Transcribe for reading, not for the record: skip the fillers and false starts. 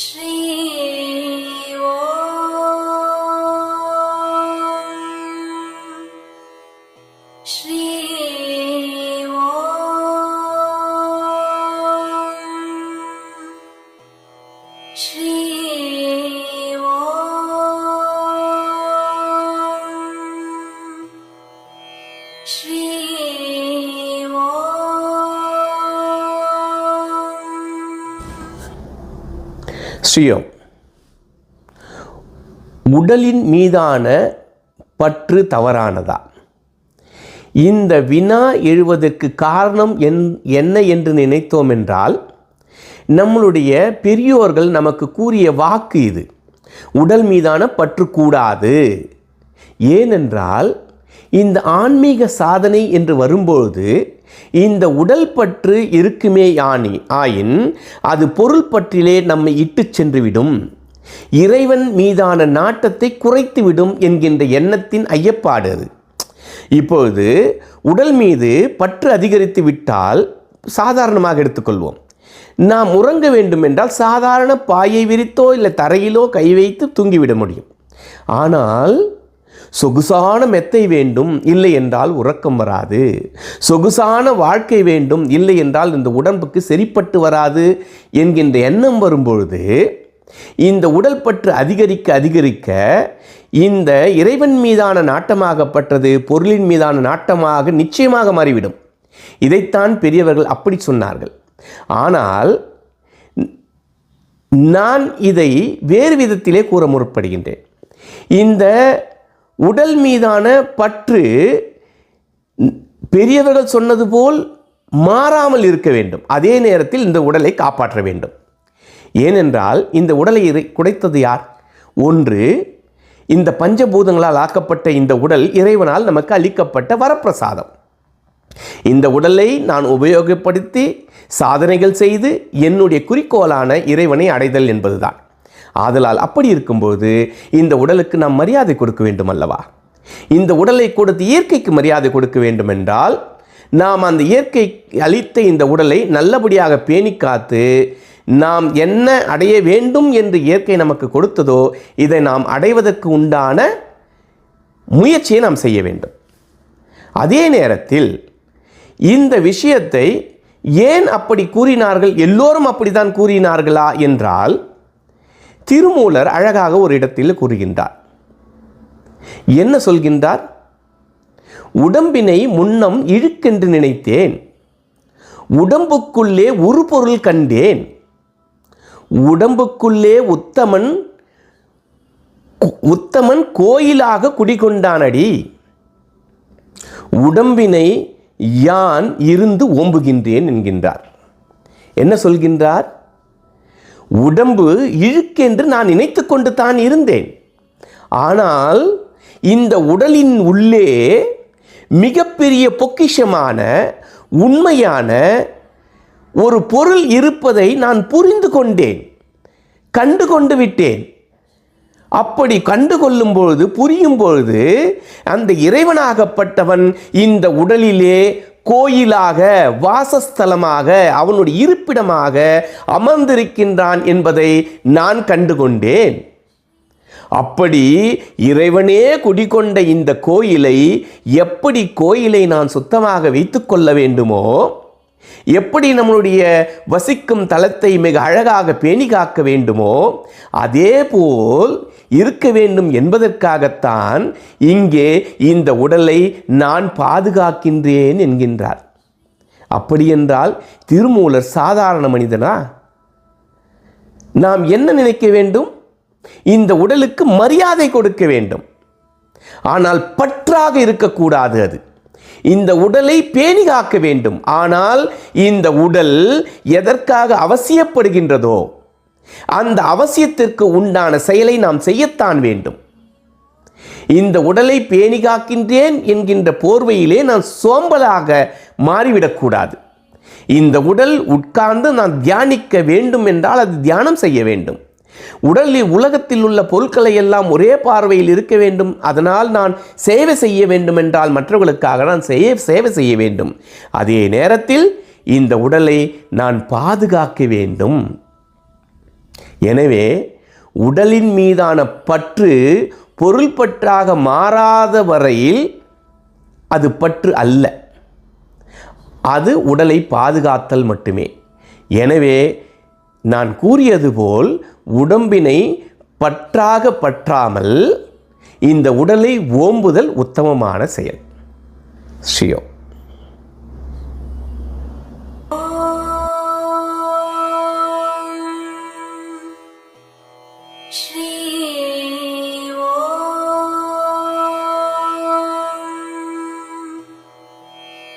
ஸ்ரீ ஸ்ரீ ஸ்ரீ ஸ்ரீ ஸ்ரீயோம். உடலின் மீதான பற்று தவறானதா? இந்த வினா எழுவதற்கு காரணம் என்ன என்று நினைத்தோம் என்றால், நம்மளுடைய பெரியோர்கள் நமக்கு கூறிய வாக்கு இது. உடல் மீதான பற்று கூடாது. ஏனென்றால் இந்த ஆன்மீக சாதனை என்று வரும்பொழுது இந்த உடல் பற்று இருக்குமே ஆயின் அது பொருள் பற்றிலே நம்மை இட்டு சென்றுவிடும், இறைவன் மீதான நாட்டத்தை குறைத்துவிடும் என்கின்ற எண்ணத்தின் ஐயப்பாடு அது. இப்பொழுது உடல் மீது பற்று அதிகரித்து விட்டால் சாதாரணமாக எடுத்துக்கொள்வோம். நாம் உறங்க வேண்டும் என்றால் சாதாரண பாயை விரித்தோ இல்லை தரையிலோ கை வைத்து தூங்கிவிட முடியும். ஆனால் சொகுசான மெத்தை வேண்டும், இல்லை என்றால் உறக்கம் வராது. சொகுசான வாழ்க்கை வேண்டும், இல்லை என்றால் இந்த உடம்புக்கு சரிப்பட்டு வராது என்கின்ற எண்ணம் வரும்பொழுது இந்த உடல் பற்று அதிகரிக்க அதிகரிக்க இந்த இறைவன் மீதான நாட்டமாகப்பட்டது பொருளின் மீதான நாட்டமாக நிச்சயமாக மாறிவிடும். இதைத்தான் பெரியவர்கள் அப்படி சொன்னார்கள். ஆனால் நான் இதை வேறு விதத்திலே கூற முற்படுகின்றேன். இந்த உடல் மீதான பற்று பெரியவர்கள் சொன்னது போல் மாறாமல் இருக்க வேண்டும். அதே நேரத்தில் இந்த உடலை காப்பாற்ற வேண்டும். ஏனென்றால் இந்த உடலை குடைத்தது யார்? ஒன்று, இந்த பஞ்சபூதங்களால் ஆக்கப்பட்ட இந்த உடல் இறைவனால் நமக்கு அளிக்கப்பட்ட வரப்பிரசாதம். இந்த உடலை நான் உபயோகப்படுத்தி சாதனைகள் செய்து என்னுடைய குறிக்கோளான இறைவனை அடைதல் என்பதுதான். ஆதலால் அப்படி இருக்கும்போது இந்த உடலுக்கு நாம் மரியாதை கொடுக்க வேண்டும் அல்லவா? இந்த உடலை கொடுத்து இயற்கைக்கு மரியாதை கொடுக்க வேண்டும் என்றால் நாம் அந்த இயற்கை அளித்த இந்த உடலை நல்லபடியாக பேணி காத்து நாம் என்ன அடைய வேண்டும் என்று இயற்கை நமக்கு கொடுத்ததோ இதை நாம் அடைவதற்கு உண்டான முயற்சியை நாம் செய்ய வேண்டும். அதே நேரத்தில் இந்த விஷயத்தை ஏன் அப்படி கூறினார்கள்? எல்லோரும் அப்படித்தான் கூறினார்களா என்றால், திருமூலர் அழகாக ஒரு இடத்தில் கூறுகின்றார். என்ன சொல்கின்றார்? உடம்பினை முன்னம் இழுக்கென்று நினைத்தேன், உடம்புக்குள்ளே ஒரு பொருள் கண்டேன், உடம்புக்குள்ளே உத்தமன் கோயிலாக குடிகொண்டானடி, உடம்பினை யான் இருந்து ஓம்புகின்றேன் என்கின்றார். என்ன சொல்கின்றார்? உடம்பு இழுக்கென்று நான் நினைத்து கொண்டு தான் இருந்தேன். ஆனால் இந்த உடலின் உள்ளே மிகப்பெரிய பொக்கிஷமான உண்மையான ஒரு பொருள் இருப்பதை நான் புரிந்து கொண்டேன், கண்டு கொண்டு விட்டேன். அப்படி கண்டு கொள்ளும் பொழுது புரியும் பொழுது அந்த இறைவனாகப்பட்டவன் இந்த உடலிலே கோயிலாக வாசஸ்தலமாக அவனுடைய இருப்பிடமாக அமர்ந்திருக்கின்றான் என்பதை நான் கண்டுகொண்டேன். அப்படி இறைவனே குடிகொண்ட இந்த கோயிலை எப்படி கோயிலை நான் சுத்தமாக வைத்துக் கொள்ள வேண்டுமோ, எப்படி நம்மளுடைய வசிக்கும் தலத்தை மிக அழகாக பேணி காக்க வேண்டுமோ அதே போல் இருக்க வேண்டும் என்பதற்காகத்தான் இங்கே இந்த உடலை நான் பாதுகாக்கின்றேன் என்கின்றார். அப்படியென்றால் திருமூலர் சாதாரண மனிதனா? நாம் என்ன நினைக்க வேண்டும்? இந்த உடலுக்கு மரியாதை கொடுக்க வேண்டும். ஆனால் பற்றாக இருக்கக்கூடாது. அது இந்த உடலை பேணி காக்க வேண்டும். ஆனால் இந்த உடல் எதற்காக அவசியப்படுகின்றதோ அந்த அவசியத்திற்கு உண்டான செயலை நாம் செய்யத்தான் வேண்டும். இந்த உடலை பேணி காக்கின்றேன் என்கின்ற போர்வையிலே நான் சோம்பலாக மாறிவிடக்கூடாது. இந்த உடல் உட்கார்ந்து நான் தியானிக்க வேண்டும் என்றால் அது தியானம் செய்ய வேண்டும். உடலில் உலகத்தில் உள்ள பொருட்களை எல்லாம் ஒரே பார்வையில் இருக்க வேண்டும். அதனால் நான் சேவை செய்ய வேண்டும் என்றால் மற்றவர்களுக்காக நான் சேவை செய்ய வேண்டும். அதே நேரத்தில் இந்த உடலை நான் பாதுகாக்க வேண்டும். எனவே உடலின் மீதான பற்று பொருள் பற்றாக மாறாத வரையில் அது பற்று அல்ல, அது உடலை பாதுகாத்தல் மட்டுமே. எனவே நான் கூறியது போல் உடம்பினை பற்றாக பற்றாமல் இந்த உடலை ஓம்புதல் உத்தமமான செயல். ஸ்ரீயோ.